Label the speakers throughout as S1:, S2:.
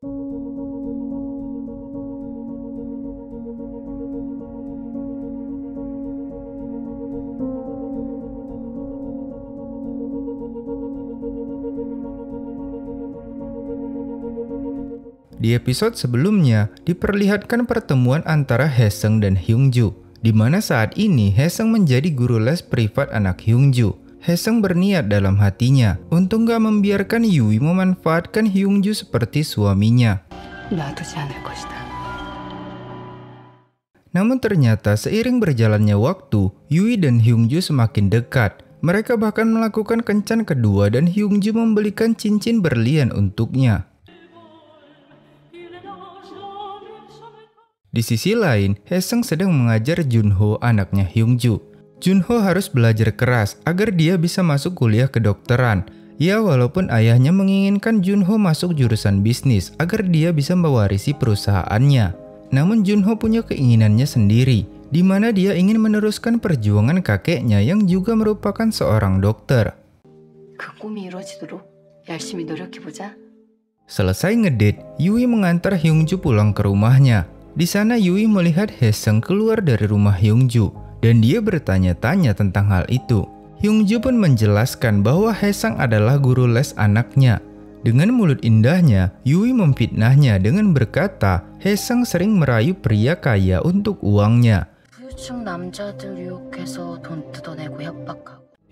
S1: Di episode sebelumnya, diperlihatkan pertemuan antara Haesung dan Hyungju, di mana saat ini Haesung menjadi guru les privat anak Hyungju. Haesung berniat dalam hatinya untuk gak membiarkan Yui memanfaatkan Hyungju seperti suaminya. Namun ternyata seiring berjalannya waktu, Yui dan Hyungju semakin dekat. Mereka bahkan melakukan kencan kedua dan Hyungju membelikan cincin berlian untuknya. Di sisi lain, Haesung sedang mengajar Junho, anaknya Hyungju. Junho harus belajar keras agar dia bisa masuk kuliah kedokteran. Ya, walaupun ayahnya menginginkan Junho masuk jurusan bisnis agar dia bisa mewarisi perusahaannya. Namun Junho punya keinginannya sendiri, di mana dia ingin meneruskan perjuangan kakeknya yang juga merupakan seorang dokter. Selesai ngedate, Yui mengantar Hyungju pulang ke rumahnya. Di sana Yui melihat Haesung keluar dari rumah Hyungju dan dia bertanya-tanya tentang hal itu. Hyungju pun menjelaskan bahwa Haesung adalah guru les anaknya. Dengan mulut indahnya, Yui memfitnahnya dengan berkata Haesung sering merayu pria kaya untuk uangnya.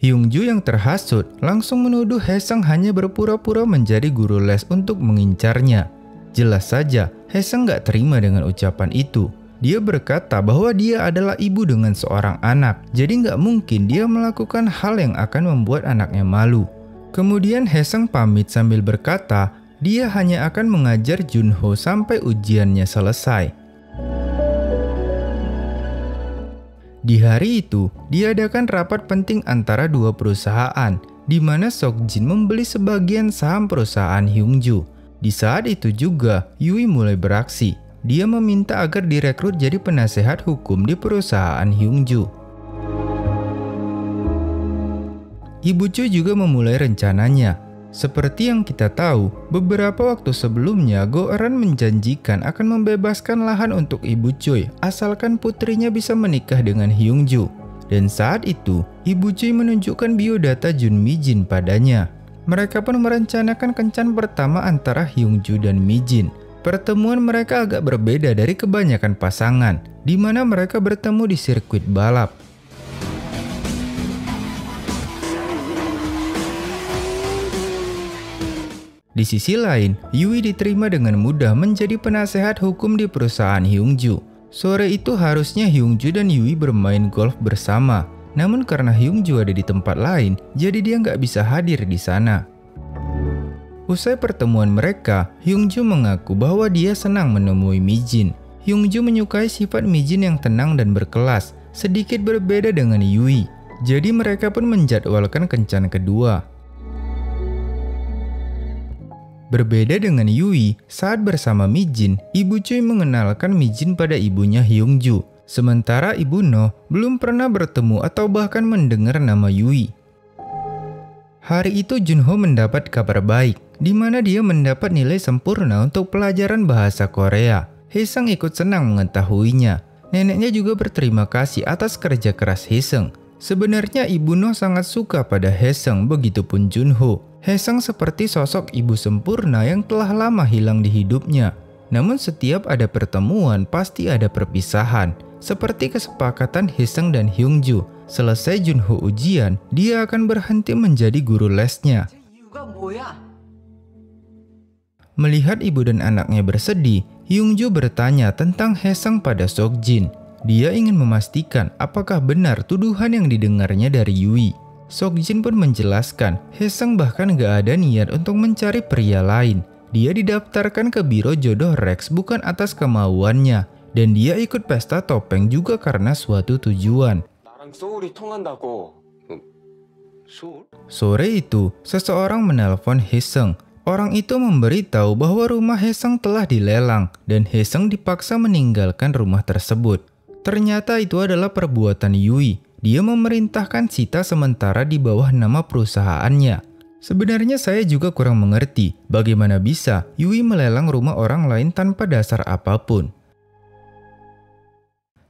S1: Hyungju yang terhasut langsung menuduh Haesung hanya berpura-pura menjadi guru les untuk mengincarnya. Jelas saja, Haesung gak terima dengan ucapan itu. Dia berkata bahwa dia adalah ibu dengan seorang anak, jadi gak mungkin dia melakukan hal yang akan membuat anaknya malu. Kemudian Haesung pamit sambil berkata, dia hanya akan mengajar Junho sampai ujiannya selesai. Di hari itu, diadakan rapat penting antara dua perusahaan, di mana Seokjin membeli sebagian saham perusahaan Hyungju. Di saat itu juga, Yui mulai beraksi. Dia meminta agar direkrut jadi penasehat hukum di perusahaan Hyungju. Ibu Choi juga memulai rencananya. Seperti yang kita tahu, beberapa waktu sebelumnya Go-eun menjanjikan akan membebaskan lahan untuk Ibu Choi asalkan putrinya bisa menikah dengan Hyungju. Dan saat itu, Ibu Choi menunjukkan biodata Jun Mi-jin padanya. Mereka pun merencanakan kencan pertama antara Hyungju dan Mi-jin. Pertemuan mereka agak berbeda dari kebanyakan pasangan, di mana mereka bertemu di sirkuit balap. Di sisi lain, Yui diterima dengan mudah menjadi penasehat hukum di perusahaan Hyungju. Sore itu harusnya Hyungju dan Yui bermain golf bersama. Namun karena Hyungju ada di tempat lain, jadi dia nggak bisa hadir di sana. Usai pertemuan mereka, Hyungju mengaku bahwa dia senang menemui Mi-jin. Hyungju menyukai sifat Mi-jin yang tenang dan berkelas, sedikit berbeda dengan Yui. Jadi mereka pun menjadwalkan kencan kedua. Berbeda dengan Yui, saat bersama Mi-jin, Ibu Choi mengenalkan Mi-jin pada ibunya Hyungju. Sementara Ibu No belum pernah bertemu atau bahkan mendengar nama Yui. Hari itu Junho mendapat kabar baik, di mana dia mendapat nilai sempurna untuk pelajaran bahasa Korea. Haesung ikut senang mengetahuinya. Neneknya juga berterima kasih atas kerja keras Haesung. Sebenarnya Ibu No sangat suka pada Haesung, begitupun Junho. Haesung seperti sosok ibu sempurna yang telah lama hilang di hidupnya. Namun setiap ada pertemuan pasti ada perpisahan. Seperti kesepakatan Haesung dan Hyungju, selesai Junho ujian, dia akan berhenti menjadi guru lesnya. Melihat ibu dan anaknya bersedih, Hyungju bertanya tentang Haesung pada Seokjin. Dia ingin memastikan apakah benar tuduhan yang didengarnya dari Yui. Seokjin pun menjelaskan, Haesung bahkan gak ada niat untuk mencari pria lain. Dia didaftarkan ke biro jodoh Rex bukan atas kemauannya. Dan dia ikut pesta topeng juga karena suatu tujuan. Sore itu, seseorang menelpon Haesung. Orang itu memberitahu bahwa rumah Haesung telah dilelang dan Haesung dipaksa meninggalkan rumah tersebut. Ternyata itu adalah perbuatan Yui. Dia memerintahkan sita sementara di bawah nama perusahaannya. Sebenarnya saya juga kurang mengerti bagaimana bisa Yui melelang rumah orang lain tanpa dasar apapun.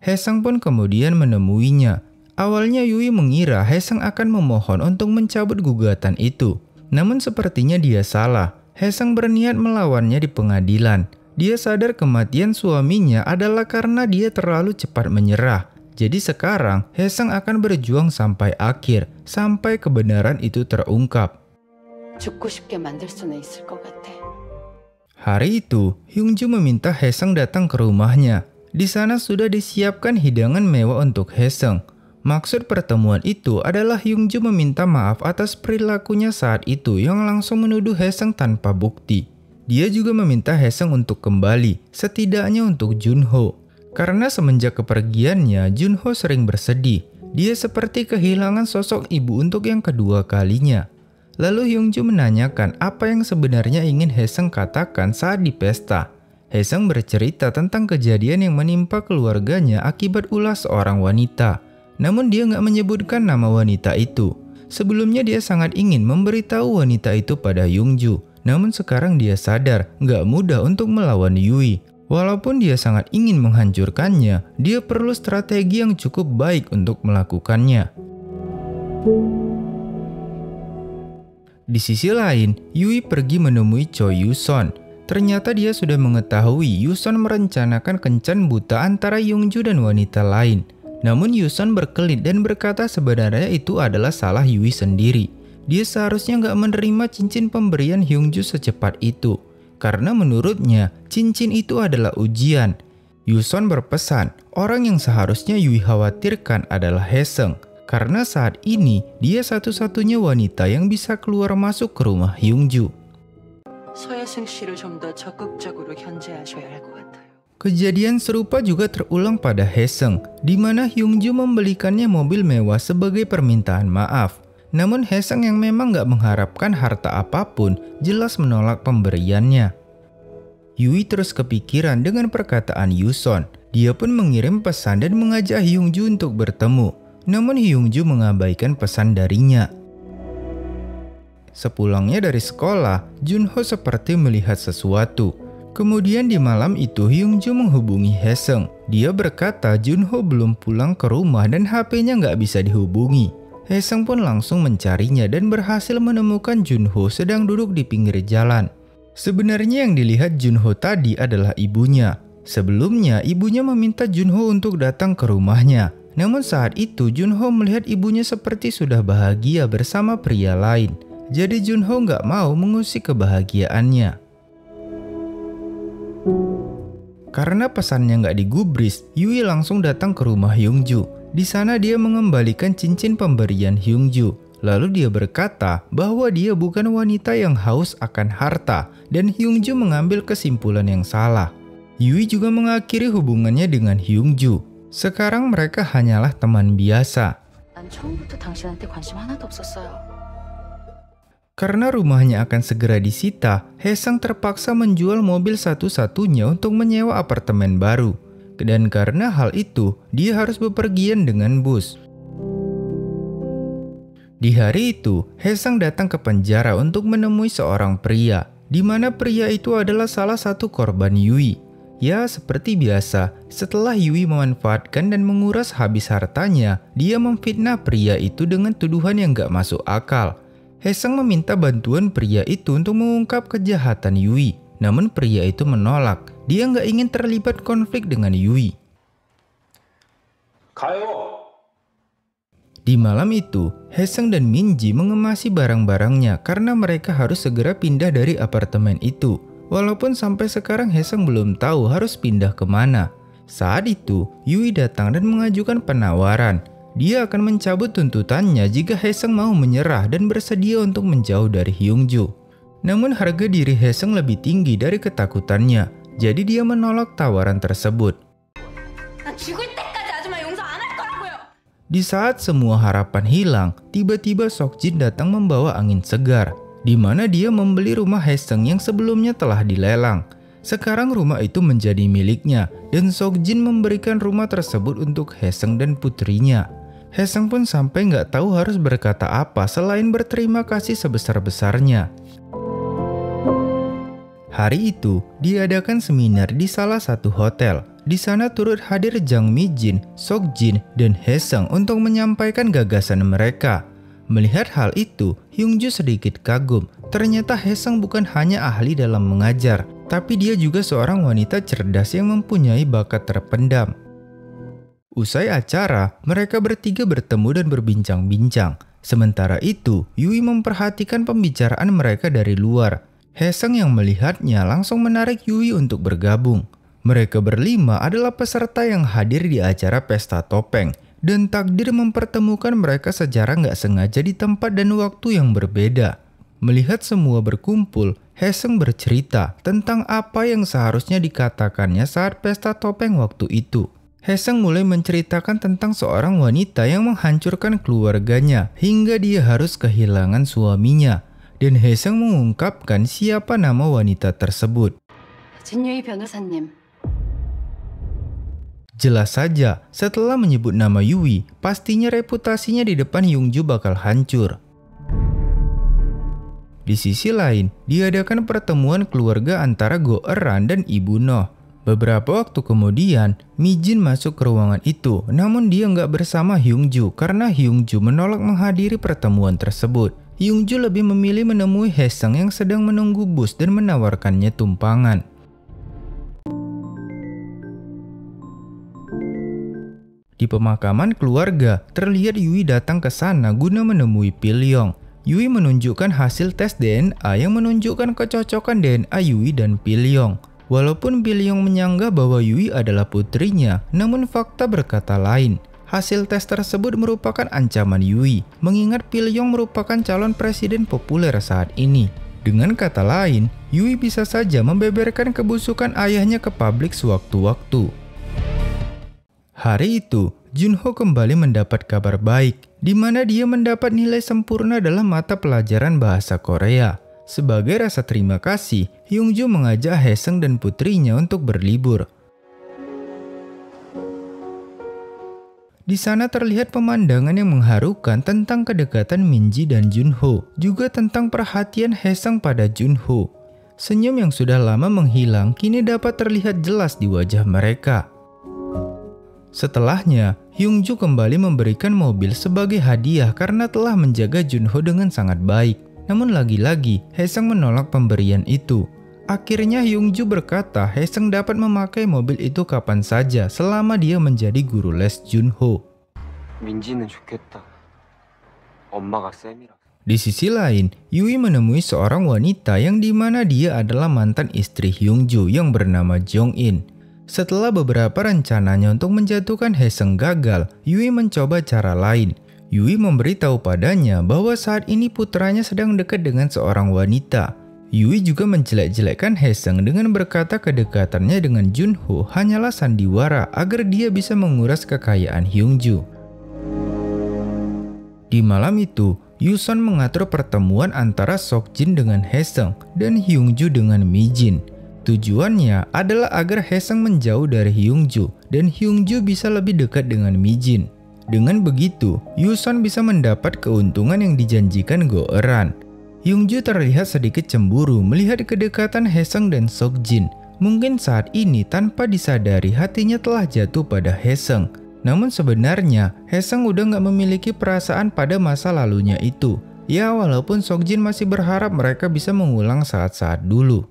S1: Haesung pun kemudian menemuinya. Awalnya Yui mengira Haesung akan memohon untuk mencabut gugatan itu. Namun sepertinya dia salah. Haesung berniat melawannya di pengadilan. Dia sadar kematian suaminya adalah karena dia terlalu cepat menyerah. Jadi sekarang Haesung akan berjuang sampai akhir, sampai kebenaran itu terungkap. Hari itu, Hyungju meminta Haesung datang ke rumahnya. Di sana sudah disiapkan hidangan mewah untuk Haesung. Maksud pertemuan itu adalah Hyungju meminta maaf atas perilakunya saat itu yang langsung menuduh Haesung tanpa bukti. Dia juga meminta Haesung untuk kembali, setidaknya untuk Junho. Karena semenjak kepergiannya, Junho sering bersedih. Dia seperti kehilangan sosok ibu untuk yang kedua kalinya. Lalu Hyungju menanyakan apa yang sebenarnya ingin Haesung katakan saat di pesta. Haesung bercerita tentang kejadian yang menimpa keluarganya akibat ulah seorang wanita. Namun dia nggak menyebutkan nama wanita itu. Sebelumnya dia sangat ingin memberitahu wanita itu pada Hyungju. Namun sekarang dia sadar nggak mudah untuk melawan Yui. Walaupun dia sangat ingin menghancurkannya, dia perlu strategi yang cukup baik untuk melakukannya. Di sisi lain, Yui pergi menemui Choi Yuson. Ternyata dia sudah mengetahui Yuson merencanakan kencan buta antara Hyungju dan wanita lain. Namun Yuson berkelit dan berkata sebenarnya itu adalah salah Yui sendiri. Dia seharusnya nggak menerima cincin pemberian Hyungju secepat itu. Karena menurutnya, cincin itu adalah ujian. Yuson berpesan, orang yang seharusnya Yui khawatirkan adalah Haesung. Karena saat ini, dia satu-satunya wanita yang bisa keluar masuk ke rumah Hyungju. Kejadian serupa juga terulang pada Haesung, di mana Hyungju membelikannya mobil mewah sebagai permintaan maaf. Namun Haesung yang memang gak mengharapkan harta apapun, jelas menolak pemberiannya. Yui terus kepikiran dengan perkataan Yuson. Dia pun mengirim pesan dan mengajak Hyungju untuk bertemu. Namun Hyungju mengabaikan pesan darinya. Sepulangnya dari sekolah, Junho seperti melihat sesuatu. Kemudian di malam itu Hyungju menghubungi Haesung. Dia berkata Junho belum pulang ke rumah dan HP-nya nggak bisa dihubungi. Haesung pun langsung mencarinya dan berhasil menemukan Junho sedang duduk di pinggir jalan. Sebenarnya yang dilihat Junho tadi adalah ibunya. Sebelumnya ibunya meminta Junho untuk datang ke rumahnya. Namun saat itu Junho melihat ibunya seperti sudah bahagia bersama pria lain. Jadi Junho nggak mau mengusik kebahagiaannya. Karena pesannya nggak digubris, Yui langsung datang ke rumah Hyungju. Di sana dia mengembalikan cincin pemberian Hyungju. Lalu dia berkata bahwa dia bukan wanita yang haus akan harta dan Hyungju mengambil kesimpulan yang salah. Yui juga mengakhiri hubungannya dengan Hyungju. Sekarang mereka hanyalah teman biasa. Karena rumahnya akan segera disita, Haesung terpaksa menjual mobil satu-satunya untuk menyewa apartemen baru. Dan karena hal itu, dia harus bepergian dengan bus. Di hari itu, Haesung datang ke penjara untuk menemui seorang pria, di mana pria itu adalah salah satu korban Yui. Ya, seperti biasa, setelah Yui memanfaatkan dan menguras habis hartanya, dia memfitnah pria itu dengan tuduhan yang gak masuk akal. Haesung meminta bantuan pria itu untuk mengungkap kejahatan Yui. Namun pria itu menolak. Dia nggak ingin terlibat konflik dengan Yui. Di malam itu, Haesung dan Minji mengemasi barang-barangnya karena mereka harus segera pindah dari apartemen itu. Walaupun sampai sekarang Haesung belum tahu harus pindah kemana. Saat itu, Yui datang dan mengajukan penawaran. Dia akan mencabut tuntutannya jika Haesung mau menyerah dan bersedia untuk menjauh dari Hyungju. Namun harga diri Haesung lebih tinggi dari ketakutannya, jadi dia menolak tawaran tersebut. Di saat semua harapan hilang, tiba-tiba Seokjin datang membawa angin segar, di mana dia membeli rumah Haesung yang sebelumnya telah dilelang. Sekarang rumah itu menjadi miliknya, dan Seokjin memberikan rumah tersebut untuk Haesung dan putrinya. Haesung pun sampai nggak tahu harus berkata apa selain berterima kasih sebesar-besarnya. Hari itu, diadakan seminar di salah satu hotel. Di sana turut hadir Jang Mi-jin, Sok-jin, dan Haesung untuk menyampaikan gagasan mereka. Melihat hal itu, Hyung-ju sedikit kagum. Ternyata Haesung bukan hanya ahli dalam mengajar, tapi dia juga seorang wanita cerdas yang mempunyai bakat terpendam. Usai acara, mereka bertiga bertemu dan berbincang-bincang. Sementara itu, Yui memperhatikan pembicaraan mereka dari luar. Haesung yang melihatnya langsung menarik Yui untuk bergabung. Mereka berlima adalah peserta yang hadir di acara pesta topeng, dan takdir mempertemukan mereka secara nggak sengaja di tempat dan waktu yang berbeda. Melihat semua berkumpul, Haesung bercerita tentang apa yang seharusnya dikatakannya saat pesta topeng waktu itu. Haesung mulai menceritakan tentang seorang wanita yang menghancurkan keluarganya hingga dia harus kehilangan suaminya. Dan Haesung mengungkapkan siapa nama wanita tersebut.
S2: 진유희 변호사님.
S1: Jelas saja, setelah menyebut nama Yui, pastinya reputasinya di depan Hyung-ju bakal hancur. Di sisi lain, diadakan pertemuan keluarga antara Go-eun dan Ibu Noh. Beberapa waktu kemudian, Mi-jin masuk ke ruangan itu, namun dia nggak bersama Hyung-ju karena Hyung-ju menolak menghadiri pertemuan tersebut. Hyung-ju lebih memilih menemui Haesung yang sedang menunggu bus dan menawarkannya tumpangan. Di pemakaman keluarga, terlihat Yui datang ke sana guna menemui Pil-yong. Yui menunjukkan hasil tes DNA yang menunjukkan kecocokan DNA Yui dan Pil-yong. Walaupun Pil-yong menyanggah bahwa Yui adalah putrinya, namun fakta berkata lain. Hasil tes tersebut merupakan ancaman Yui, mengingat Pil-yong merupakan calon presiden populer saat ini. Dengan kata lain, Yui bisa saja membeberkan kebusukan ayahnya ke publik sewaktu-waktu. Hari itu, Junho kembali mendapat kabar baik, di mana dia mendapat nilai sempurna dalam mata pelajaran bahasa Korea. Sebagai rasa terima kasih, Hyung-ju mengajak Haesung dan putrinya untuk berlibur. Di sana terlihat pemandangan yang mengharukan tentang kedekatan Minji dan Junho, juga tentang perhatian Haesung pada Junho. Senyum yang sudah lama menghilang kini dapat terlihat jelas di wajah mereka. Setelahnya, Hyung-ju kembali memberikan mobil sebagai hadiah karena telah menjaga Junho dengan sangat baik. Namun lagi-lagi, Haesung menolak pemberian itu. Akhirnya Hyung-ju berkata Haesung dapat memakai mobil itu kapan saja selama dia menjadi guru les Junho.
S3: 민지는 좋겠다. 엄마가 쌤이라.
S1: Di sisi lain, Yui menemui seorang wanita yang dimana dia adalah mantan istri Hyung-ju yang bernama Jong-in. Setelah beberapa rencananya untuk menjatuhkan Haesung gagal, Yui mencoba cara lain. Yui memberitahu padanya bahwa saat ini putranya sedang dekat dengan seorang wanita. Yui juga menjelek-jelekkan Haesung dengan berkata kedekatannya dengan Junho hanyalah sandiwara agar dia bisa menguras kekayaan Hyung-ju. Di malam itu, Yuson mengatur pertemuan antara Sok-jin dengan Haesung dan Hyung-ju dengan Mi-jin. Tujuannya adalah agar Haesung menjauh dari Hyung-ju dan Hyung-ju bisa lebih dekat dengan Mi-jin. Dengan begitu, Yuson bisa mendapat keuntungan yang dijanjikan Go-eun. Hyung-ju terlihat sedikit cemburu melihat kedekatan Haesung dan Sok-jin. Mungkin saat ini tanpa disadari hatinya telah jatuh pada Haesung. Namun sebenarnya Haesung udah nggak memiliki perasaan pada masa lalunya itu. Ya walaupun Sok-jin masih berharap mereka bisa mengulang saat-saat dulu.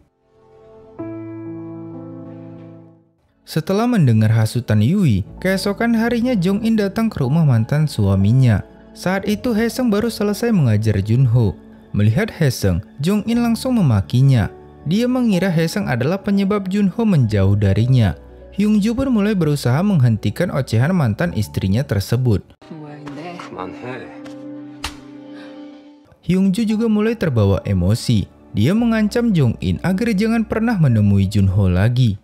S1: Setelah mendengar hasutan Yui, keesokan harinya Jong-in datang ke rumah mantan suaminya. Saat itu Haesung baru selesai mengajar Junho. Melihat Haesung, Jong-in langsung memakinya. Dia mengira Haesung adalah penyebab Junho menjauh darinya. Hyung-ju pun mulai berusaha menghentikan ocehan mantan istrinya tersebut. Hyung-ju juga mulai terbawa emosi. Dia mengancam Jong-in agar jangan pernah menemui Junho lagi.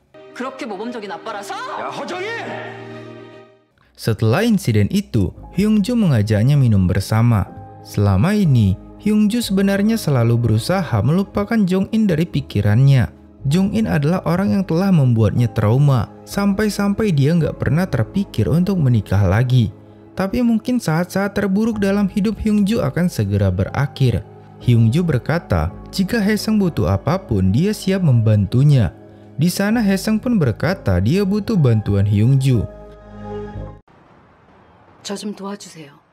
S1: Setelah insiden itu, Hyung-ju mengajaknya minum bersama. Selama ini, Hyung-ju sebenarnya selalu berusaha melupakan Jong-in dari pikirannya. Jong-in adalah orang yang telah membuatnya trauma, sampai-sampai dia nggak pernah terpikir untuk menikah lagi. Tapi mungkin saat-saat terburuk dalam hidup Hyungju akan segera berakhir. Hyungju berkata, jika Haesung butuh apapun, dia siap membantunya. Di sana Haesung pun berkata dia butuh bantuan Hyungju.
S2: 저 좀 도와주세요.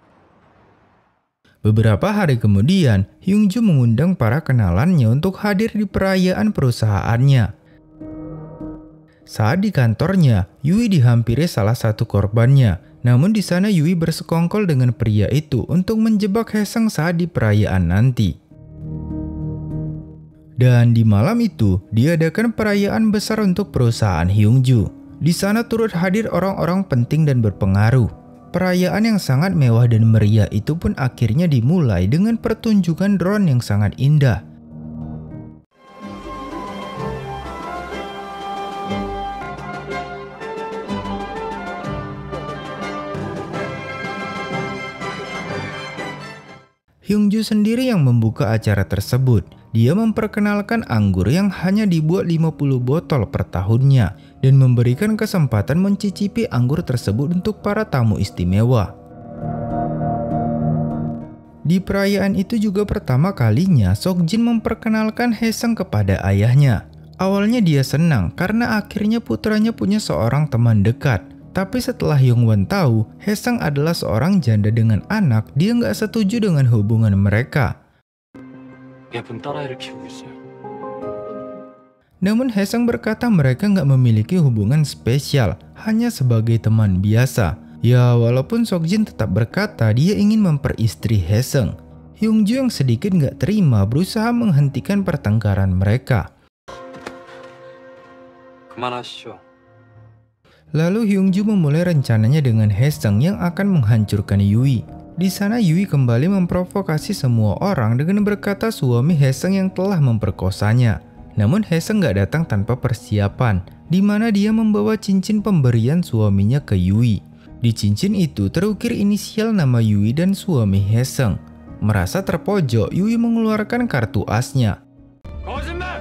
S1: Beberapa hari kemudian, Hyungju mengundang para kenalannya untuk hadir di perayaan perusahaannya. Saat di kantornya, Yui dihampiri salah satu korbannya. Namun di sana Yui bersekongkol dengan pria itu untuk menjebak Haesung saat di perayaan nanti. Dan di malam itu, diadakan perayaan besar untuk perusahaan Hyungju. Di sana turut hadir orang-orang penting dan berpengaruh. Perayaan yang sangat mewah dan meriah itu pun akhirnya dimulai dengan pertunjukan drone yang sangat indah. Hyungju sendiri yang membuka acara tersebut. Dia memperkenalkan anggur yang hanya dibuat 50 botol per tahunnya dan memberikan kesempatan mencicipi anggur tersebut untuk para tamu istimewa. Di perayaan itu juga pertama kalinya Seokjin memperkenalkan Haesung kepada ayahnya. Awalnya dia senang karena akhirnya putranya punya seorang teman dekat. Tapi setelah Hyungwon tahu Haesung adalah seorang janda dengan anak, dia nggak setuju dengan hubungan mereka.
S3: 예쁜 딸아이를 키우고 있어요.
S1: Namun Haesung berkata mereka nggak memiliki hubungan spesial, hanya sebagai teman biasa. Ya, walaupun Seokjin tetap berkata dia ingin memperistri Haesung. Hyungju yang sedikit nggak terima berusaha menghentikan pertengkaran mereka.
S3: 그만하시죠.
S1: Lalu Hyungju memulai rencananya dengan Haesung yang akan menghancurkan Yui. Di sana Yui kembali memprovokasi semua orang dengan berkata suami Haesung yang telah memperkosanya. Namun Haesung nggak datang tanpa persiapan, di mana dia membawa cincin pemberian suaminya ke Yui. Di cincin itu terukir inisial nama Yui dan suami Haesung. Merasa terpojok, Yui mengeluarkan kartu asnya.
S3: 거짓말!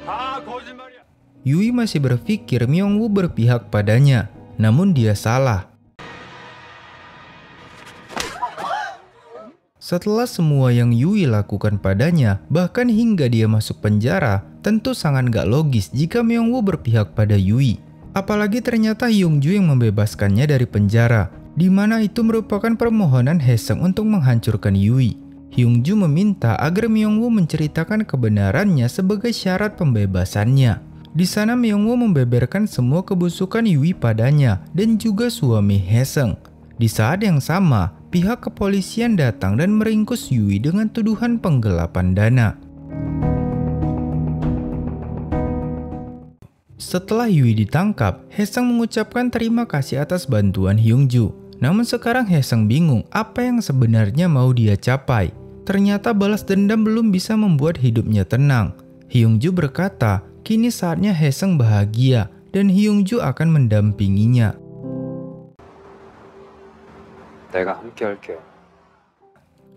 S3: 다 거짓말이야.
S1: Yui masih berpikir Myungwoo berpihak padanya, namun dia salah. Setelah semua yang Yui lakukan padanya, bahkan hingga dia masuk penjara, tentu sangat gak logis jika Myungwoo berpihak pada Yui. Apalagi ternyata Hyungju yang membebaskannya dari penjara, di mana itu merupakan permohonan Haesung untuk menghancurkan Yui. Hyungju meminta agar Myungwoo menceritakan kebenarannya sebagai syarat pembebasannya. Di sana Myungwoo membeberkan semua kebusukan Yui padanya dan juga suami Haesung. Di saat yang sama, pihak kepolisian datang dan meringkus Yui dengan tuduhan penggelapan dana. Setelah Yui ditangkap, Haesung mengucapkan terima kasih atas bantuan Hyungju. Namun sekarang Haesung bingung apa yang sebenarnya mau dia capai. Ternyata balas dendam belum bisa membuat hidupnya tenang. Hyungju berkata, kini saatnya Haesung bahagia dan Hyungju akan mendampinginya.
S3: 내가 함께 할게요.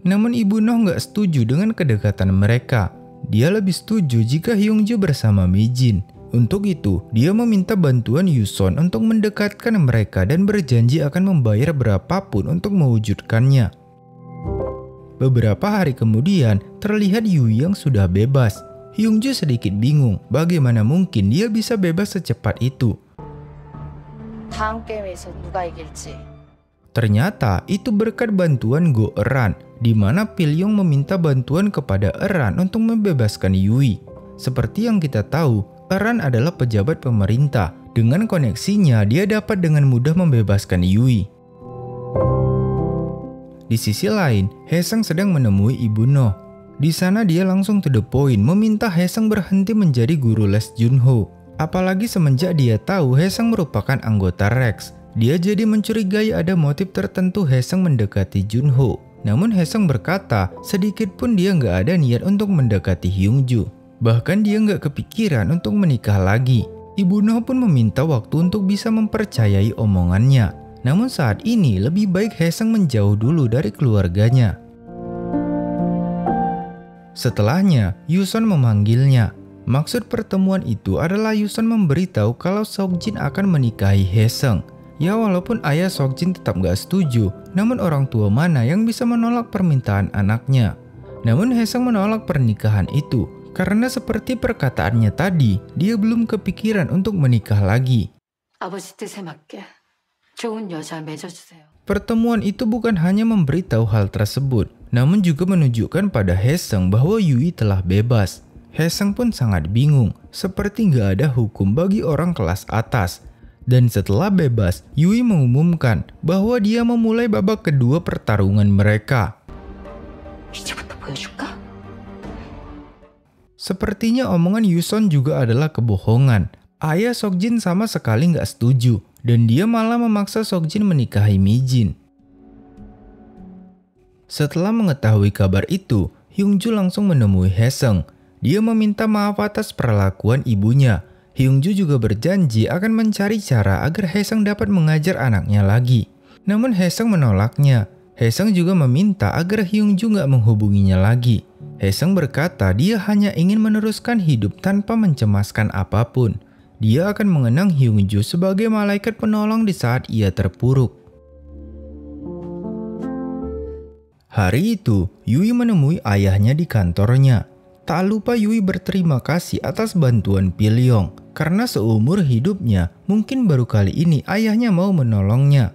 S1: Namun Ibu Noh nggak setuju dengan kedekatan mereka. Dia lebih setuju jika Hyungju bersama Mijin. Untuk itu, dia meminta bantuan Yuson untuk mendekatkan mereka dan berjanji akan membayar berapapun untuk mewujudkannya. Beberapa hari kemudian, terlihat Yui yang sudah bebas. Hyungju sedikit bingung bagaimana mungkin dia bisa bebas secepat itu.
S2: 다음 게임에서 누가 이길지.
S1: Ternyata itu berkat bantuan Go Eran, di mana Pilyong meminta bantuan kepada Eran untuk membebaskan Yui. Seperti yang kita tahu, Eran adalah pejabat pemerintah. Dengan koneksinya, dia dapat dengan mudah membebaskan Yui. Di sisi lain, Haesung sedang menemui Ibu Noh. Di sana dia langsung to the point meminta Haesung berhenti menjadi guru les Junho. Apalagi semenjak dia tahu Haesung merupakan anggota Rex. Dia jadi mencurigai ada motif tertentu Haesung mendekati Junho. Namun Haesung berkata sedikit pun dia nggak ada niat untuk mendekati Hyungju. Bahkan dia nggak kepikiran untuk menikah lagi. Ibu Noh pun meminta waktu untuk bisa mempercayai omongannya. Namun saat ini lebih baik Haesung menjauh dulu dari keluarganya. Setelahnya, Yuson memanggilnya. Maksud pertemuan itu adalah Yuson memberitahu kalau Seokjin akan menikahi Haesung. Ya walaupun ayah Seokjin tetap gak setuju, namun orang tua mana yang bisa menolak permintaan anaknya? Namun Haesung menolak pernikahan itu karena seperti perkataannya tadi, dia belum kepikiran untuk menikah lagi.
S2: 아버지 뜻에 맞게 좋은 여자 맺어주세요.
S1: Pertemuan itu bukan hanya memberitahu hal tersebut, namun juga menunjukkan pada Haesung bahwa Yui telah bebas. Haesung pun sangat bingung, seperti gak ada hukum bagi orang kelas atas. Dan setelah bebas, Yui mengumumkan bahwa dia memulai babak kedua pertarungan mereka.
S2: 이제부터 보여줄까?
S1: Sepertinya omongan Yuson juga adalah kebohongan. Ayah Seokjin sama sekali nggak setuju, dan dia malah memaksa Seokjin menikahi Mijin. Setelah mengetahui kabar itu, Hyungju langsung menemui Haesung. Dia meminta maaf atas perlakuan ibunya. Hyungju juga berjanji akan mencari cara agar Haesung dapat mengajar anaknya lagi. Namun Haesung menolaknya. Haesung juga meminta agar Hyungju nggak menghubunginya lagi. Haesung berkata dia hanya ingin meneruskan hidup tanpa mencemaskan apapun. Dia akan mengenang Hyungju sebagai malaikat penolong di saat ia terpuruk. Hari itu, Yui menemui ayahnya di kantornya. Tak lupa Yui berterima kasih atas bantuan Pilyong, karena seumur hidupnya mungkin baru kali ini ayahnya mau menolongnya.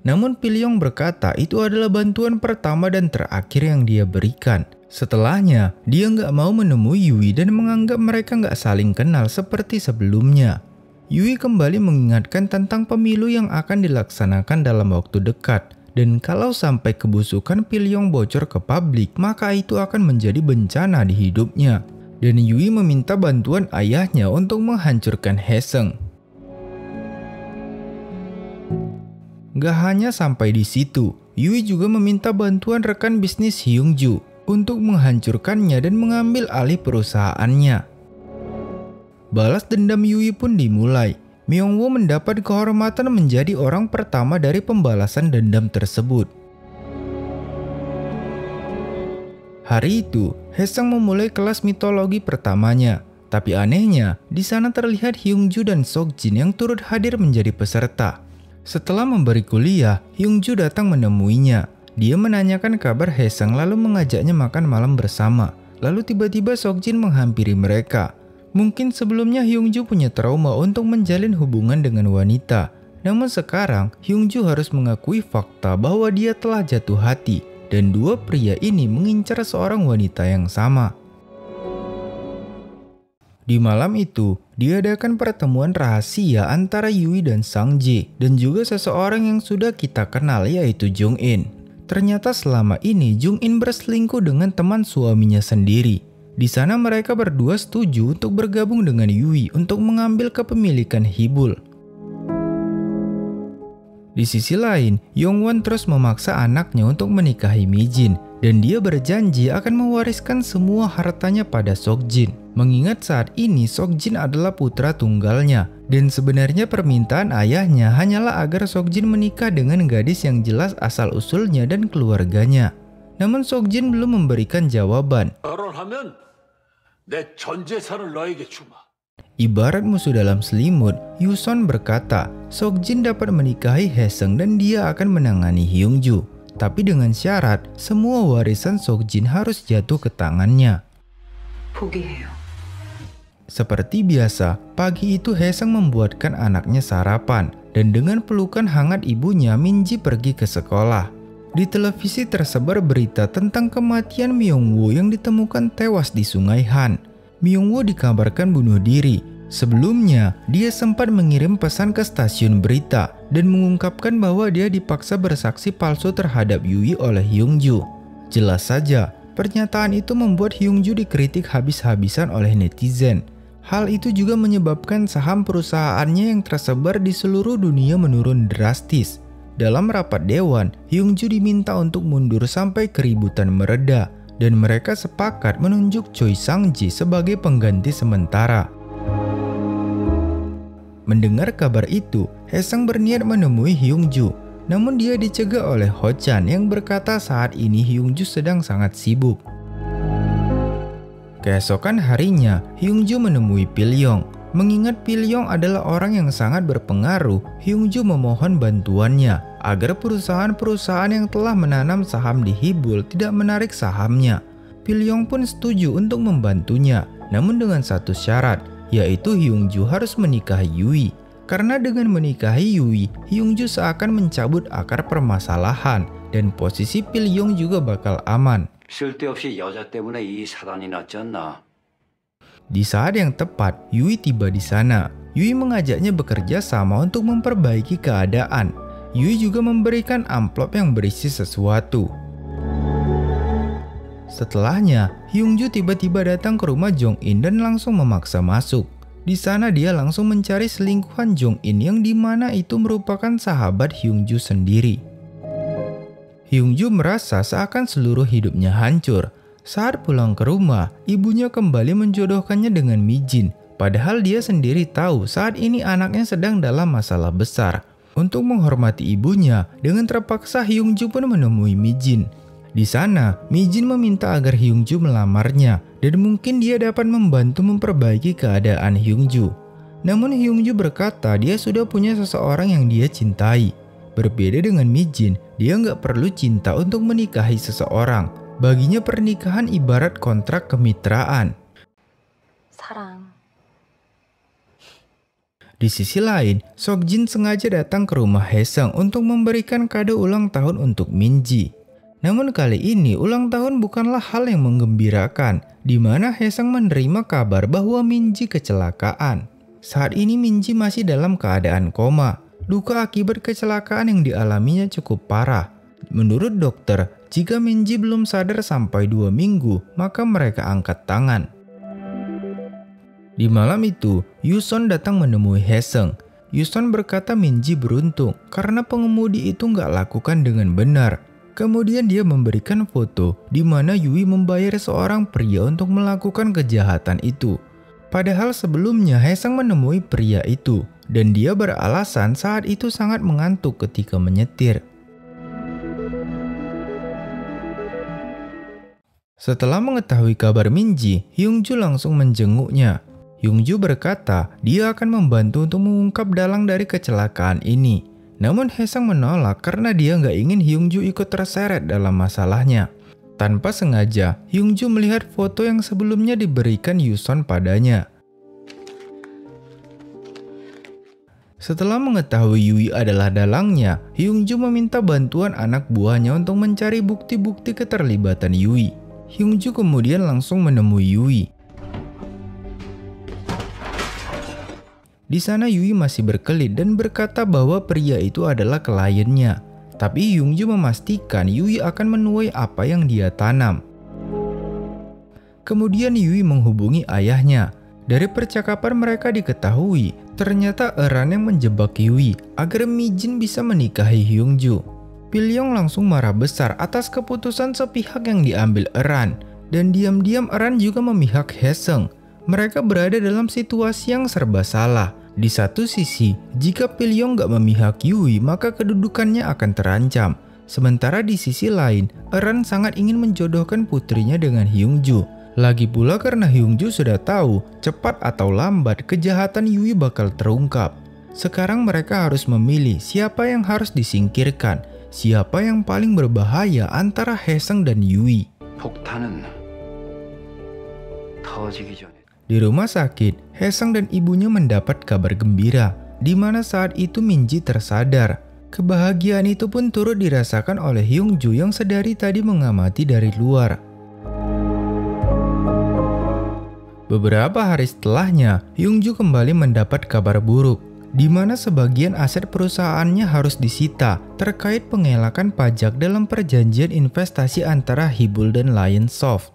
S1: Namun Pilyong berkata itu adalah bantuan pertama dan terakhir yang dia berikan. Setelahnya, dia nggak mau menemui Yui dan menganggap mereka nggak saling kenal seperti sebelumnya. Yui kembali mengingatkan tentang pemilu yang akan dilaksanakan dalam waktu dekat. Dan kalau sampai kebusukan Pilyong bocor ke publik, maka itu akan menjadi bencana di hidupnya. Dan Yui meminta bantuan ayahnya untuk menghancurkan Haesung. Gak hanya sampai di situ, Yui juga meminta bantuan rekan bisnis Hyungju untuk menghancurkannya dan mengambil alih perusahaannya. Balas dendam Yui pun dimulai. Myungwoo mendapat kehormatan menjadi orang pertama dari pembalasan dendam tersebut. Hari itu, Haesung memulai kelas mitologi pertamanya. Tapi anehnya, di sana terlihat Hyungju dan Seokjin yang turut hadir menjadi peserta. Setelah memberi kuliah, Hyungju datang menemuinya. Dia menanyakan kabar Haesung lalu mengajaknya makan malam bersama. Lalu tiba-tiba Seokjin menghampiri mereka. Mungkin sebelumnya Hyungju punya trauma untuk menjalin hubungan dengan wanita. Namun sekarang, Hyungju harus mengakui fakta bahwa dia telah jatuh hati. Dan dua pria ini mengincar seorang wanita yang sama. Di malam itu, diadakan pertemuan rahasia antara Yui dan Sang-jae dan juga seseorang yang sudah kita kenal yaitu Jung-in. Ternyata selama ini Jung-in berselingkuh dengan teman suaminya sendiri. Di sana mereka berdua setuju untuk bergabung dengan Yui untuk mengambil kepemilikan Hibul. Di sisi lain, Yongwon terus memaksa anaknya untuk menikahi Mijin dan dia berjanji akan mewariskan semua hartanya pada Seokjin. Mengingat saat ini Seokjin adalah putra tunggalnya dan sebenarnya permintaan ayahnya hanyalah agar Seokjin menikah dengan gadis yang jelas asal-usulnya dan keluarganya. Namun Seokjin belum memberikan jawaban. Ibarat musuh dalam selimut, Yuson berkata Seokjin dapat menikahi Haesung dan dia akan menangani Hyungju. Tapi dengan syarat, semua warisan Seokjin harus jatuh ke tangannya.
S2: 포기해요.
S1: Seperti biasa, pagi itu Haesung membuatkan anaknya sarapan. Dan dengan pelukan hangat ibunya, Minji pergi ke sekolah. Di televisi tersebar berita tentang kematian Myungwoo yang ditemukan tewas di Sungai Han. Myungwoo dikabarkan bunuh diri. Sebelumnya, dia sempat mengirim pesan ke stasiun berita dan mengungkapkan bahwa dia dipaksa bersaksi palsu terhadap Yui oleh Hyungju. Jelas saja, pernyataan itu membuat Hyungju dikritik habis-habisan oleh netizen. Hal itu juga menyebabkan saham perusahaannya yang tersebar di seluruh dunia menurun drastis. Dalam rapat dewan, Hyungju diminta untuk mundur sampai keributan mereda dan mereka sepakat menunjuk Choi Sang-jae sebagai pengganti sementara. Mendengar kabar itu, Haesung berniat menemui Hyungju, namun dia dicegah oleh Ho-chan yang berkata saat ini Hyungju sedang sangat sibuk. Keesokan harinya, Hyungju menemui Pilyong. Mengingat Pilyong adalah orang yang sangat berpengaruh, Hyungju memohon bantuannya agar perusahaan-perusahaan yang telah menanam saham di Hibul tidak menarik sahamnya. Pilyong pun setuju untuk membantunya, namun dengan satu syarat, yaitu Hyungju harus menikahi Yui. Karena dengan menikahi Yui, Hyungju seakan mencabut akar permasalahan dan posisi Pilyong juga bakal aman.
S4: 쓸데없이 여자 때문에 이 사단이 났지 않나?
S1: Di saat yang tepat, Yui tiba di sana. Yui mengajaknya bekerja sama untuk memperbaiki keadaan. Yui juga memberikan amplop yang berisi sesuatu. Setelahnya, Hyungju tiba-tiba datang ke rumah Jong-in dan langsung memaksa masuk. Di sana dia langsung mencari selingkuhan Jong-in yang dimana itu merupakan sahabat Hyungju sendiri. Hyungju merasa seakan seluruh hidupnya hancur. Saat pulang ke rumah, ibunya kembali menjodohkannya dengan Mi-jin. Padahal dia sendiri tahu saat ini anaknya sedang dalam masalah besar. Untuk menghormati ibunya, dengan terpaksa Hyungju pun menemui Mi-jin. Di sana, Mi-jin meminta agar Hyungju melamarnya dan mungkin dia dapat membantu memperbaiki keadaan Hyungju. Namun Hyungju berkata dia sudah punya seseorang yang dia cintai. Berbeda dengan Mi-jin, dia nggak perlu cinta untuk menikahi seseorang. Baginya pernikahan ibarat kontrak kemitraan.
S5: 사랑.
S1: Di sisi lain, Seokjin sengaja datang ke rumah Haesung untuk memberikan kado ulang tahun untuk Minji. Namun kali ini ulang tahun bukanlah hal yang menggembirakan, di mana Haesung menerima kabar bahwa Minji kecelakaan. Saat ini Minji masih dalam keadaan koma. Luka akibat kecelakaan yang dialaminya cukup parah. Menurut dokter, jika Minji belum sadar sampai 2 minggu, maka mereka angkat tangan. Di malam itu, Yuson datang menemui Haesung. Yuson berkata Minji beruntung karena pengemudi itu nggak lakukan dengan benar. Kemudian dia memberikan foto di mana Yui membayar seorang pria untuk melakukan kejahatan itu. Padahal sebelumnya Haesung menemui pria itu dan dia beralasan saat itu sangat mengantuk ketika menyetir. Setelah mengetahui kabar Minji, Hyungju langsung menjenguknya. Hyungju berkata dia akan membantu untuk mengungkap dalang dari kecelakaan ini. Namun Haesung menolak karena dia nggak ingin Hyungju ikut terseret dalam masalahnya. Tanpa sengaja, Hyungju melihat foto yang sebelumnya diberikan Yuson padanya. Setelah mengetahui Yui adalah dalangnya, Hyungju meminta bantuan anak buahnya untuk mencari bukti-bukti keterlibatan Yui. Hyungju kemudian langsung menemui Yui. Di sana Yui masih berkelit dan berkata bahwa pria itu adalah kliennya. Tapi Hyungju memastikan Yui akan menuai apa yang dia tanam. Kemudian Yui menghubungi ayahnya. Dari percakapan mereka diketahui, ternyata Eran yang menjebak Yui agar Mi-jin bisa menikahi Hyungju. Pilyong langsung marah besar atas keputusan sepihak yang diambil Eran. Dan diam-diam Eran juga memihak Haesung. Mereka berada dalam situasi yang serba salah. Di satu sisi, jika Pilyong gak memihak Yui, maka kedudukannya akan terancam. Sementara di sisi lain, Eran sangat ingin menjodohkan putrinya dengan Hyungju. Lagi pula karena Hyungju sudah tahu, cepat atau lambat kejahatan Yui bakal terungkap. Sekarang mereka harus memilih siapa yang harus disingkirkan, siapa yang paling berbahaya antara Haesung dan Yui.
S4: 폭탄은 터지기 전에.
S1: Di rumah sakit, Haesung dan ibunya mendapat kabar gembira, di mana saat itu Minji tersadar. Kebahagiaan itu pun turut dirasakan oleh Hyungju yang sedari tadi mengamati dari luar. Beberapa hari setelahnya, Hyungju kembali mendapat kabar buruk, di mana sebagian aset perusahaannya harus disita terkait pengelakan pajak dalam perjanjian investasi antara Hibul dan Lionsoft.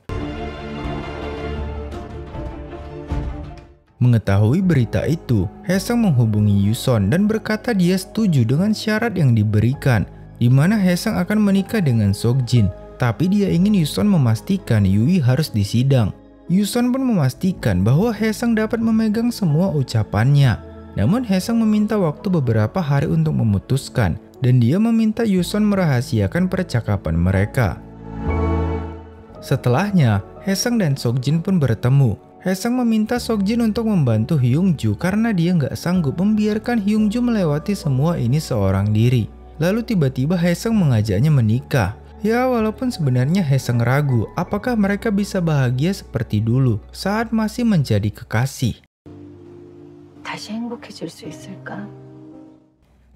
S1: Mengetahui berita itu, Haesung menghubungi Yuson dan berkata dia setuju dengan syarat yang diberikan, di mana Haesung akan menikah dengan Seokjin, tapi dia ingin Yuson memastikan Yui harus disidang. Yuson pun memastikan bahwa Haesung dapat memegang semua ucapannya. Namun Haesung meminta waktu beberapa hari untuk memutuskan, dan dia meminta Yuson merahasiakan percakapan mereka. Setelahnya, Haesung dan Seokjin pun bertemu. Haesung meminta Seokjin untuk membantu Hyungju karena dia nggak sanggup membiarkan Hyungju melewati semua ini seorang diri. Lalu tiba-tiba Haesung mengajaknya menikah. Ya, walaupun sebenarnya Haesung ragu apakah mereka bisa bahagia seperti dulu saat masih menjadi kekasih.
S2: 다시 행복해질 수 있을까?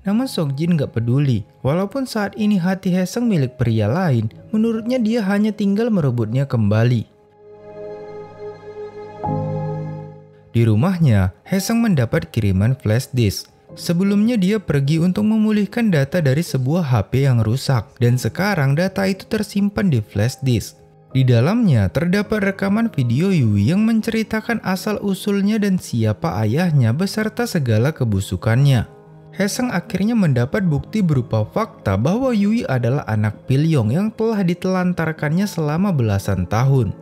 S1: Namun Seokjin gak peduli, walaupun saat ini hati Haesung milik pria lain, menurutnya dia hanya tinggal merebutnya kembali. Di rumahnya, Haesung mendapat kiriman flash disk. Sebelumnya dia pergi untuk memulihkan data dari sebuah HP yang rusak, dan sekarang data itu tersimpan di flash disk. Di dalamnya terdapat rekaman video Yui yang menceritakan asal-usulnya dan siapa ayahnya beserta segala kebusukannya. Haesung akhirnya mendapat bukti berupa fakta bahwa Yui adalah anak Pilyong yang telah ditelantarkannya selama belasan tahun.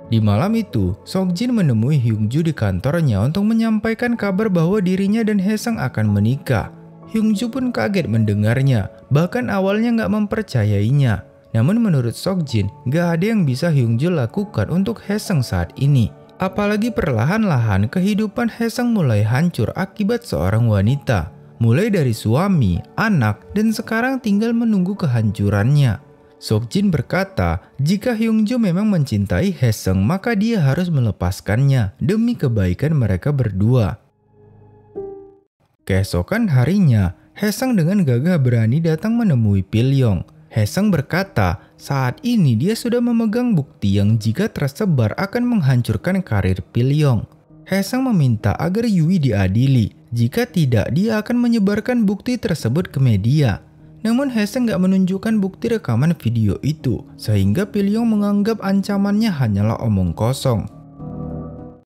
S1: Di malam itu, Seokjin menemui Hyungju di kantornya untuk menyampaikan kabar bahwa dirinya dan Haesung akan menikah. Hyungju pun kaget mendengarnya, bahkan awalnya nggak mempercayainya. Namun menurut Seokjin, nggak ada yang bisa Hyungju lakukan untuk Haesung saat ini. Apalagi perlahan-lahan kehidupan Haesung mulai hancur akibat seorang wanita. Mulai dari suami, anak, dan sekarang tinggal menunggu kehancurannya. Seokjin berkata, jika Hyungju memang mencintai Haesung, maka dia harus melepaskannya demi kebaikan mereka berdua. Keesokan harinya, Haesung dengan gagah berani datang menemui Pilyong. Haesung berkata, saat ini dia sudah memegang bukti yang jika tersebar akan menghancurkan karir Pilyong. Haesung meminta agar Yui diadili, jika tidak dia akan menyebarkan bukti tersebut ke media. Namun Haesung gak menunjukkan bukti rekaman video itu, sehingga Pilyong menganggap ancamannya hanyalah omong kosong.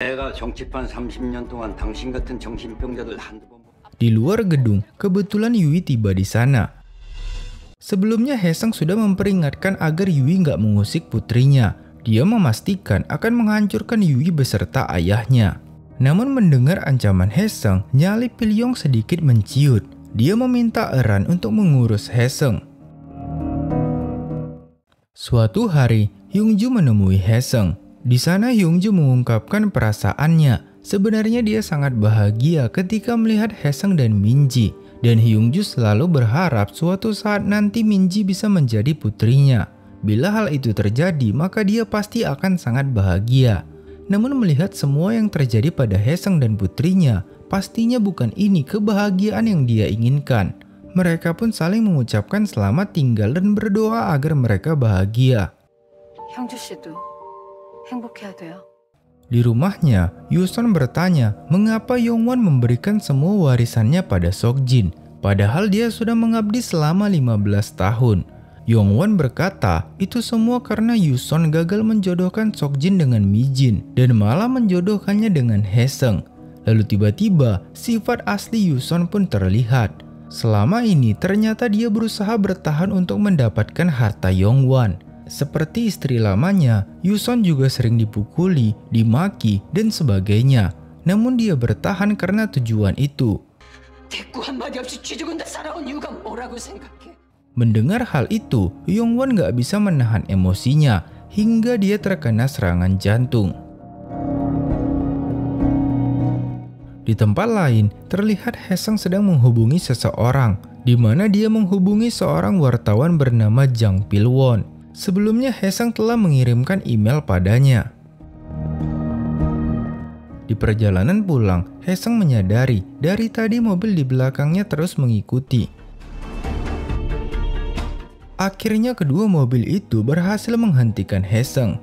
S4: 내가 정치판 30년 동안 당신 같은 정신병자들 한두 번.
S1: Di luar gedung, kebetulan Yui tiba di sana. Sebelumnya Haesung sudah memperingatkan agar Yui nggak mengusik putrinya. Dia memastikan akan menghancurkan Yui beserta ayahnya. Namun mendengar ancaman Haesung, nyali Pilyong sedikit menciut. Dia meminta Eran untuk mengurus Haesung. Suatu hari, Hyungju menemui Haesung. Di sana Hyungju mengungkapkan perasaannya. Sebenarnya dia sangat bahagia ketika melihat Haesung dan Minji. Dan Hyungju selalu berharap suatu saat nanti Minji bisa menjadi putrinya. Bila hal itu terjadi, maka dia pasti akan sangat bahagia. Namun melihat semua yang terjadi pada Haesung dan putrinya, pastinya bukan ini kebahagiaan yang dia inginkan. Mereka pun saling mengucapkan selamat tinggal dan berdoa agar mereka bahagia.
S2: 형주 씨도 행복해야 돼요.
S1: Di rumahnya, Yuson bertanya mengapa Yongwon memberikan semua warisannya pada Seokjin, padahal dia sudah mengabdi selama 15 tahun. Yongwon berkata itu semua karena Yuson gagal menjodohkan Seokjin dengan Mijin dan malah menjodohkannya dengan Haesung. Lalu tiba-tiba sifat asli Yuson pun terlihat. Selama ini ternyata dia berusaha bertahan untuk mendapatkan harta Yongwon. Seperti istri lamanya, Yuson juga sering dipukuli, dimaki, dan sebagainya. Namun dia bertahan karena tujuan itu.
S2: 대꾸 한마디 없이 쥐죽은데 살아온 이유가 뭐라고 생각해?
S1: Mendengar hal itu, Yongwon gak bisa menahan emosinya hingga dia terkena serangan jantung. Di tempat lain, terlihat Haesung sedang menghubungi seseorang, di mana dia menghubungi seorang wartawan bernama Jang Pilwon. Sebelumnya Haesung telah mengirimkan email padanya. Di perjalanan pulang, Haesung menyadari dari tadi mobil di belakangnya terus mengikuti. Akhirnya kedua mobil itu berhasil menghentikan Haesung.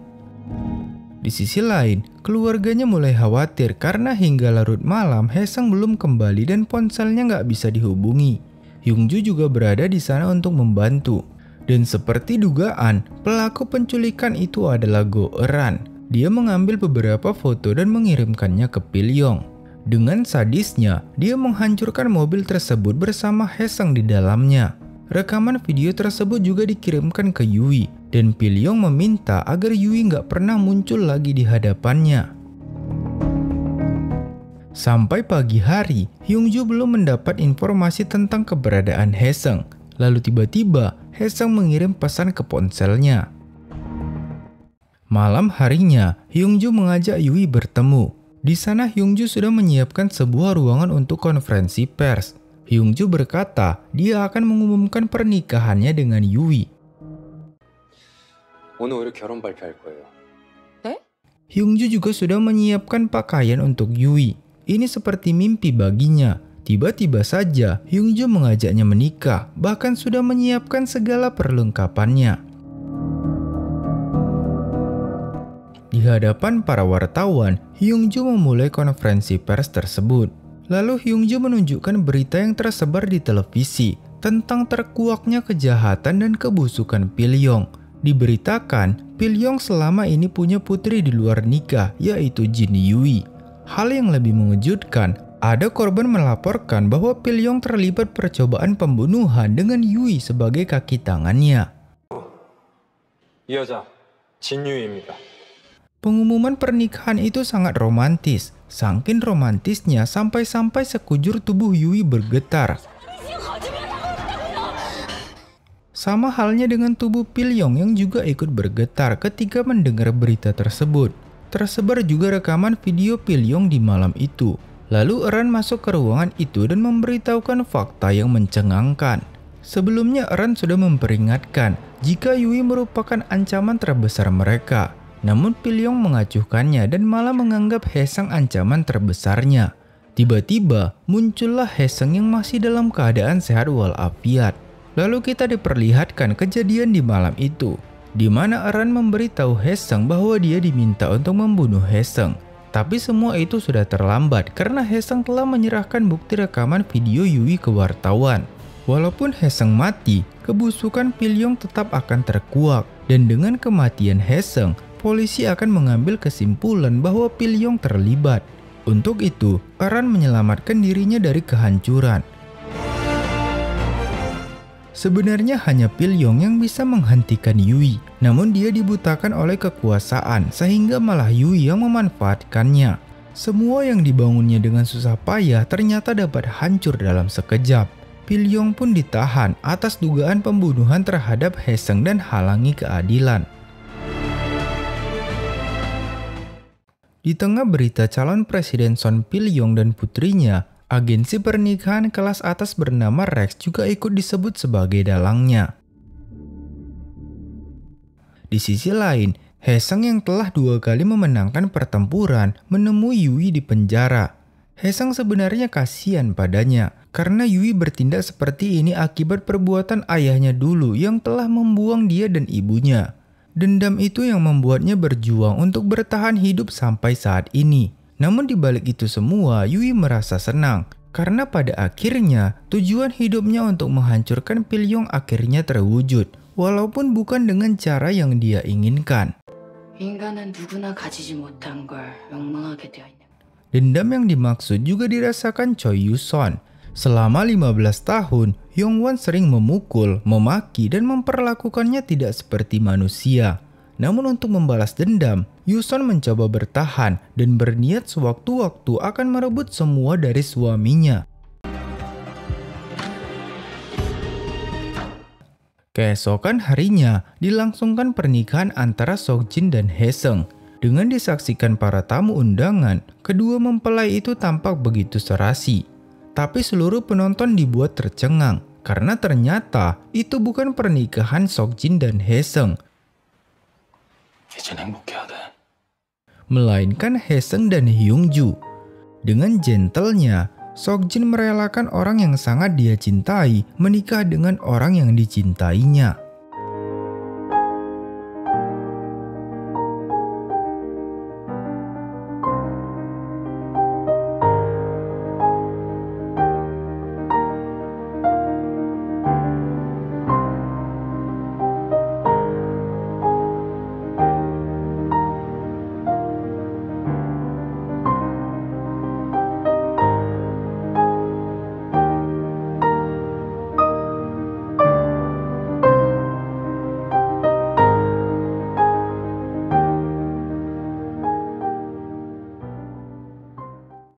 S1: Di sisi lain, keluarganya mulai khawatir karena hingga larut malam Haesung belum kembali dan ponselnya nggak bisa dihubungi. Hyungju juga berada di sana untuk membantu. Dan seperti dugaan, pelaku penculikan itu adalah Go Eran. Dia mengambil beberapa foto dan mengirimkannya ke Pilyong. Dengan sadisnya, dia menghancurkan mobil tersebut bersama Haesung di dalamnya. Rekaman video tersebut juga dikirimkan ke Yui, dan Pilyong meminta agar Yui nggak pernah muncul lagi di hadapannya. Sampai pagi hari, Hyungju belum mendapat informasi tentang keberadaan Haesung. Lalu tiba-tiba, Haesung mengirim pesan ke ponselnya. Malam harinya, Hyungju mengajak Yui bertemu. Di sana Hyungju sudah menyiapkan sebuah ruangan untuk konferensi pers. Hyungju berkata dia akan mengumumkan pernikahannya dengan Yui.
S3: 오늘 우리 결혼 발표할 거예요.
S1: Hyungju juga sudah menyiapkan pakaian untuk Yui. Ini seperti mimpi baginya. Tiba-tiba saja Hyungju mengajaknya menikah, bahkan sudah menyiapkan segala perlengkapannya. Di hadapan para wartawan, Hyungju memulai konferensi pers tersebut. Lalu Hyungju menunjukkan berita yang tersebar di televisi tentang terkuaknya kejahatan dan kebusukan Pilyong. Diberitakan, Pilyong selama ini punya putri di luar nikah, yaitu Jin Yui. Hal yang lebih mengejutkan, ada korban melaporkan bahwa Pilyong terlibat percobaan pembunuhan dengan Yui sebagai kaki tangannya.
S3: 이 여자 진유입니다.
S1: Pengumuman pernikahan itu sangat romantis. Saking romantisnya sampai-sampai sekujur tubuh Yui bergetar. Sama halnya dengan tubuh Pilyong yang juga ikut bergetar ketika mendengar berita tersebut. Tersebar juga rekaman video Pilyong di malam itu. Lalu Eran masuk ke ruangan itu dan memberitahukan fakta yang mencengangkan. Sebelumnya Eran sudah memperingatkan jika Yui merupakan ancaman terbesar mereka. Namun Pilyong mengacuhkannya dan malah menganggap Haesung ancaman terbesarnya. Tiba-tiba muncullah Haesung yang masih dalam keadaan sehat walafiat. Lalu kita diperlihatkan kejadian di malam itu, di mana Eran memberitahu Haesung bahwa dia diminta untuk membunuh Haesung. Tapi semua itu sudah terlambat karena Haesung telah menyerahkan bukti rekaman video Yui ke wartawan. Walaupun Haesung mati, kebusukan Pilyong tetap akan terkuak. Dan dengan kematian Haesung, polisi akan mengambil kesimpulan bahwa Pilyong terlibat. Untuk itu, Eran menyelamatkan dirinya dari kehancuran. Sebenarnya hanya Pilyong yang bisa menghentikan Yui, namun dia dibutakan oleh kekuasaan sehingga malah Yui yang memanfaatkannya. Semua yang dibangunnya dengan susah payah ternyata dapat hancur dalam sekejap. Pilyong pun ditahan atas dugaan pembunuhan terhadap Haesung dan halangi keadilan. Di tengah berita calon presiden Son Pilyong dan putrinya, agensi pernikahan kelas atas bernama Rex juga ikut disebut sebagai dalangnya. Di sisi lain, Haesung yang telah 2 kali memenangkan pertempuran menemui Yui di penjara. Haesung sebenarnya kasihan padanya karena Yui bertindak seperti ini akibat perbuatan ayahnya dulu yang telah membuang dia dan ibunya. Dendam itu yang membuatnya berjuang untuk bertahan hidup sampai saat ini. Namun di balik itu semua, Yui merasa senang karena pada akhirnya tujuan hidupnya untuk menghancurkan Pilyong akhirnya terwujud, walaupun bukan dengan cara yang dia inginkan.
S2: 인간은 누구나 가지지 못한 걸 욕망하게 되어 있는.
S1: Dendam yang dimaksud juga dirasakan Choi Yu-son. Selama 15 tahun, Hyungwon sering memukul, memaki, dan memperlakukannya tidak seperti manusia. Namun untuk membalas dendam, Yu-son mencoba bertahan dan berniat sewaktu-waktu akan merebut semua dari suaminya. Keesokan harinya, dilangsungkan pernikahan antara Seokjin dan Haesung. Dengan disaksikan para tamu undangan, kedua mempelai itu tampak begitu serasi. Tapi seluruh penonton dibuat tercengang, karena ternyata itu bukan pernikahan Seokjin dan Haesung,
S3: 이젠 행복해야 돼.
S1: melainkan Haesung dan Hyungju. Dengan gentlenya, Seokjin merelakan orang yang sangat dia cintai menikah dengan orang yang dicintainya.